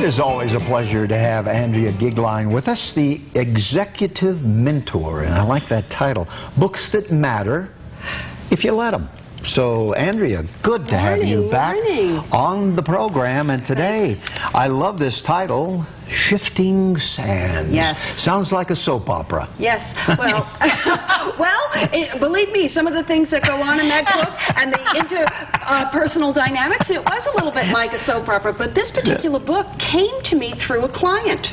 It is always a pleasure to have Andrea Goeglein with us, the Executive Mentor, and I like that title. Books that matter if you let them. So, Andrea, good to have you back on the program, and today, I love this title, Shifting Sands. Yes. Sounds like a soap opera. Yes. Well, believe me, some of the things that go on in that book and the interpersonal dynamics, it was a little bit like a soap opera, but this particular book came to me through a client.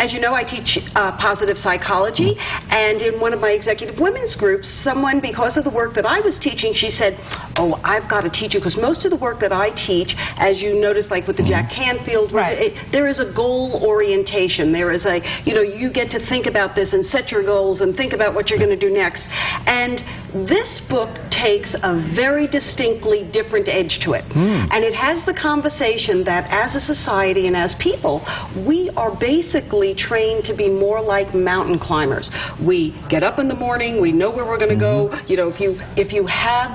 As you know, I teach positive psychology, and in one of my executive women's groups, someone, because of the work that I was teaching, she said, oh, I've got to teach you, because most of the work that I teach, as you notice, like with the Jack Canfield, there is a goal orientation. There is a, you get to think about this and set your goals and think about what you're going to do next. And this book takes a very distinctly different edge to it. And it has the conversation that as a society and as people, we are basically trained to be more like mountain climbers. We get up in the morning, we know where we're going to go.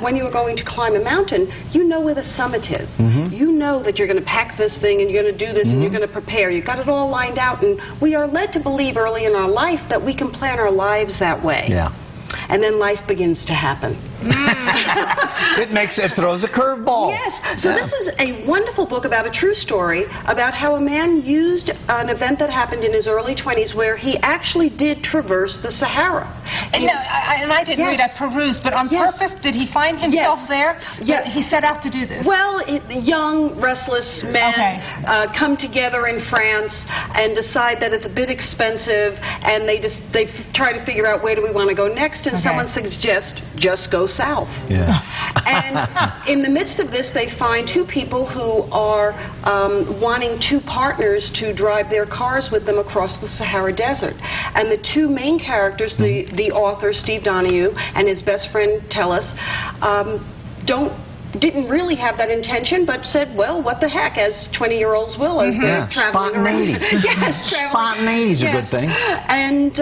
When you're going to climb a mountain, you know where the summit is. You know that you're going to pack this thing and you're going to do this and you're going to prepare. You've got it all lined out, and we are led to believe early in our life that we can plan our lives that way. And then life begins to happen. It throws a curveball. Yes. So this is a wonderful book about a true story about how a man used an event that happened in his early 20s where he actually did traverse the Sahara. And I didn't read, I perused, but on purpose, did he find himself there? Yeah. He set out to do this? Well, young, restless men come together in France and decide that it's a bit expensive, and they try to figure out where do we want to go next, and someone suggests, just go south. And in the midst of this, they find two people who are wanting two partners to drive their cars with them across the Sahara Desert. And the two main characters, the author, Steve Donahue, and his best friend, Tellis, didn't really have that intention, but said, well, what the heck, as 20-year-olds will, as they're traveling around. Spontaneity is a good thing. And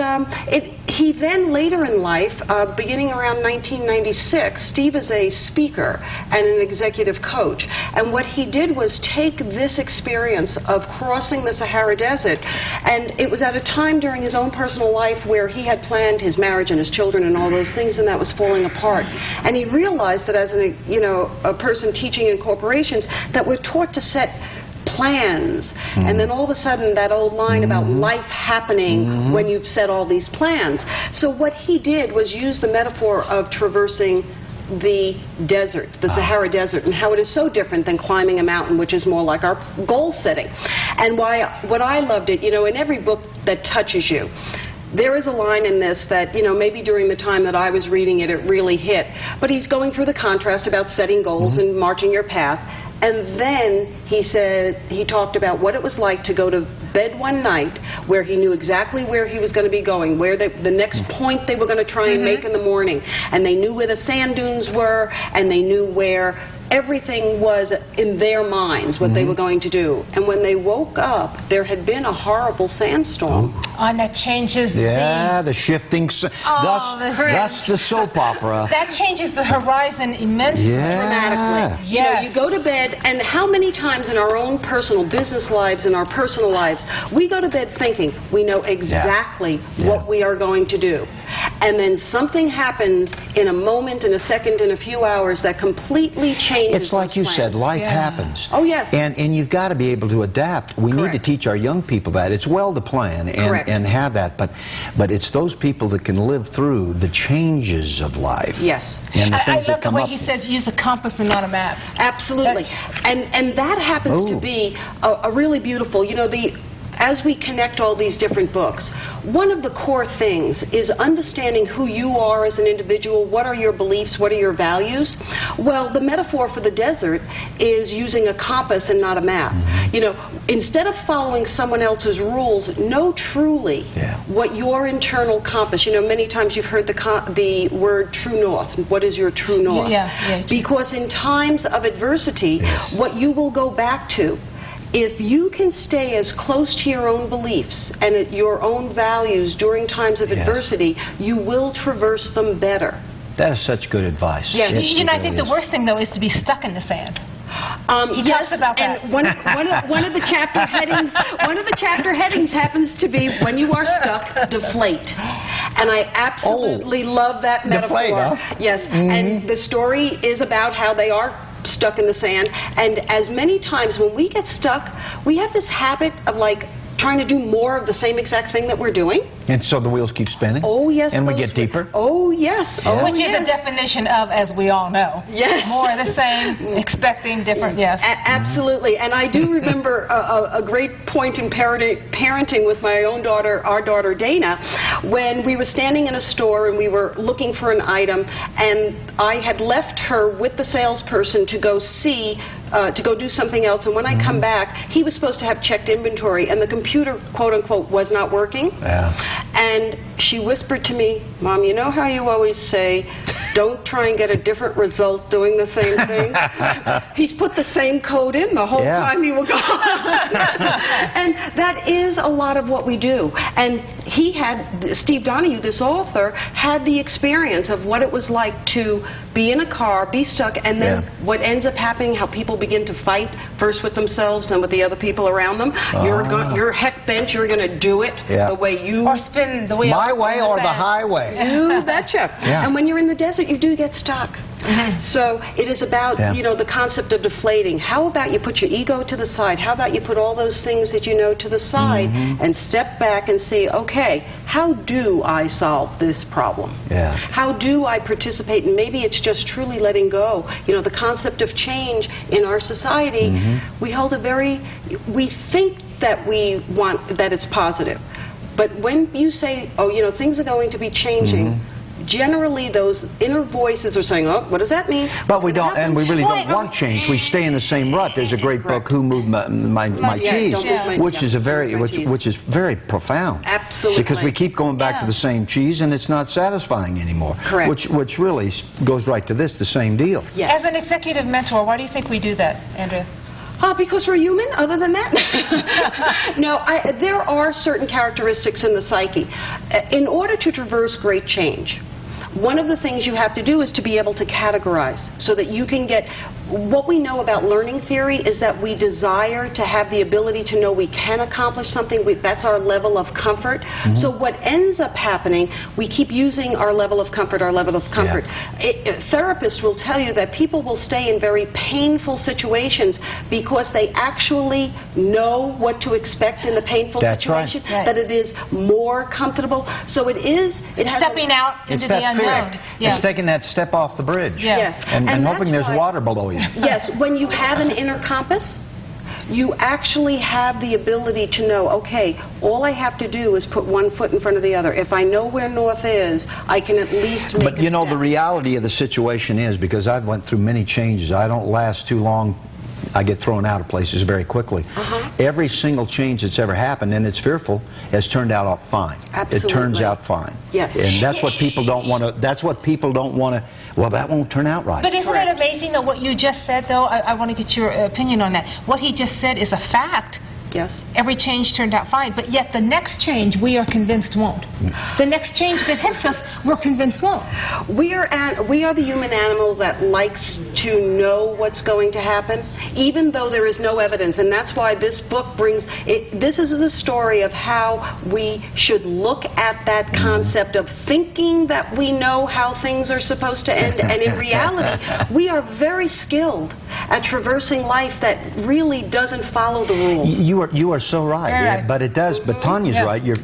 he then, later in life, beginning around 1996, Steve is a speaker and an executive coach. And what he did was take this experience of crossing the Sahara Desert, and it was at a time during his own personal life where he had planned his marriage and his children and all those things, and that was falling apart. And he realized that as a person teaching in corporations, that we're taught to set plans, and then all of a sudden that old line about life happening when you've set all these plans. So what he did was use the metaphor of traversing the desert, the Sahara Desert, and how it is so different than climbing a mountain, which is more like our goal setting. And what I loved it, in every book that touches you, there is a line in this that, maybe during the time that I was reading it, it really hit. But he's going through the contrast about setting goals and marching your path. And then he talked about what it was like to go to bed one night where he knew exactly where he was going to be going, where the next point they were going to try and make in the morning. And they knew where the sand dunes were, and they knew where everything was in their minds, what they were going to do. And when they woke up, there had been a horrible sandstorm. And that changes the shifting, thus the soap opera. That changes the horizon immensely. Dramatically. You go to bed, and how many times in our own personal business lives, in our personal lives, we go to bed thinking we know exactly what we are going to do. And then something happens in a moment, in a second, in a few hours that completely changes. It's like you said, life happens. Oh, yes. And you've got to be able to adapt. We need to teach our young people that. It's well to plan and have that, but it's those people that can live through the changes of life. Yes. And the I things love that come the way up. he says use a compass and not a map. Absolutely. And that happens to be a really beautiful, as we connect all these different books, one of the core things is understanding who you are as an individual. What are your beliefs? What are your values? Well, the metaphor for the desert is using a compass and not a map. Instead of following someone else's rules, know truly what your internal compass. Many times you've heard the word true north. What is your true north? Because in times of adversity, what you will go back to, if you can stay as close to your own beliefs and your own values during times of adversity, you will traverse them better. That is such good advice. Yes. I think the worst thing, though, is to be stuck in the sand. He talks about that. And one of the chapter headings happens to be when you are stuck, deflate. And I absolutely love that metaphor. Deflate, huh? Yes, and the story is about how they are stuck in the sand. And as many times when we get stuck, we have this habit of like trying to do more of the same exact thing that we're doing. And so the wheels keep spinning? Oh, yes. And we get deeper? Oh, yes. Yeah. Oh, Which is the definition of, as we all know. Yes. More of the same, expecting different, yes. Absolutely. And I do remember a great point in parenting with my own daughter, our daughter Dana, when we were standing in a store and we were looking for an item, and I had left her with the salesperson to go see to go do something else, and when I come back, he was supposed to have checked inventory, and the computer, quote-unquote, was not working. Yeah. And she whispered to me, "Mom, you know how you always say, don't try and get a different result doing the same thing?" He's put the same code in the whole time he was gone. And that is a lot of what we do. And he had, Steve Donahue, this author, had the experience of what it was like to be in a car, be stuck, and then what ends up happening, how people begin to fight, first with themselves and with the other people around them. You're heck bent, you're going to do it the way you... Or spin the wheel. My way or the highway. You betcha. And when you're in the desert, you do get stuck. So it is about, you know, the concept of deflating. How about you put your ego to the side? How about you put all those things that you know to the side and step back and say, okay, how do I solve this problem? How do I participate? And maybe it's just truly letting go. You know, the concept of change in our society, we hold a very, we think that we want, that it's positive. But when you say, oh, you know, things are going to be changing, generally those inner voices are saying, oh, what does that mean? But we don't, and we really don't want change. We stay in the same rut. There's a great book, Who Moved My Cheese, which is a very, which is very profound. Absolutely. Because we keep going back to the same cheese, and it's not satisfying anymore. Correct. Which really goes right to this, the same deal. Yes. As an executive mentor, why do you think we do that, Andrea? Because we're human, other than that? No, there are certain characteristics in the psyche. In order to traverse great change, one of the things you have to do is to be able to categorize so that you can get... What we know about learning theory is that we desire to have the ability to know we can accomplish something. That's our level of comfort. So what ends up happening, we keep using our level of comfort, therapists will tell you that people will stay in very painful situations because they actually know what to expect in the painful situation, that it is more comfortable. So it is... It has stepping out into the unknown. It's taking that step off the bridge. Yes. And hoping there's water below you. Yes, when you have an inner compass, you actually have the ability to know, okay, all I have to do is put one foot in front of the other. If I know where north is, I can at least make But you know, the reality of the situation is, because I've went through many changes, I don't last too long. I get thrown out of places very quickly. Every single change that's ever happened, and it's fearful, has turned out fine. Absolutely. It turns out fine. Yes. And that's what people don't want to, that's what people don't want to, well, that won't turn out right. But isn't it amazing, though, what you just said, though? I want to get your opinion on that. What he just said is a fact. Yes. Every change turned out fine, but yet the next change we are convinced won't. The next change that hits us, we're convinced won't. We are the human animal that likes to know what's going to happen, even though there is no evidence. And that's why this book brings it. This is the story of how we should look at that concept of thinking that we know how things are supposed to end. And in reality, we are very skilled at traversing life that really doesn't follow the rules. You are so right. But it does. But Tanya's right. You're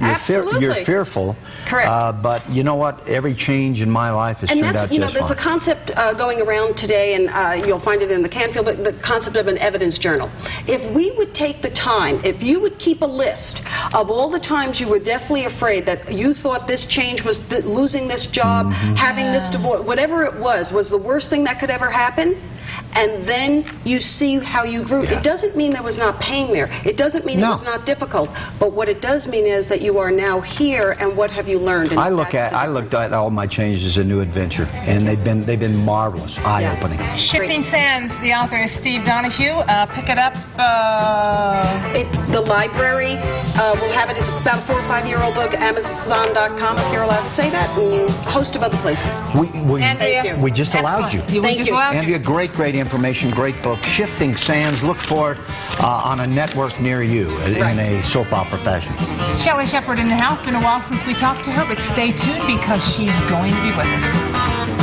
fearful. Correct. But you know what? Every change in my life has turned out just fine. There's a concept going around today, and you'll find it in the Canfield, but the concept of an evidence journal. If we would take the time, if you would keep a list of all the times you were deathly afraid that you thought this change was losing this job, having this divorce, whatever it was the worst thing that could ever happen, and then you see how you grew. It doesn't mean there was not pain there. It doesn't mean it was not difficult. But what it does mean is that you are now here, and what have you learned? I looked at all my changes as a new adventure, and they've been marvelous, eye-opening. Shifting Sands. The author is Steve Donahue. Pick it up. The library will have it. It's about a 4 or 5-year-old book. Amazon.com, if you're allowed to say that, and a host of other places. Andrea, we just allowed you. Thank you. Andrea, great information. Great book, Shifting Sands. Look for it on a network near you in a soap opera fashion. Shelley Shepard in the house. Been a while since we talked to her, but stay tuned because she's going to be with us.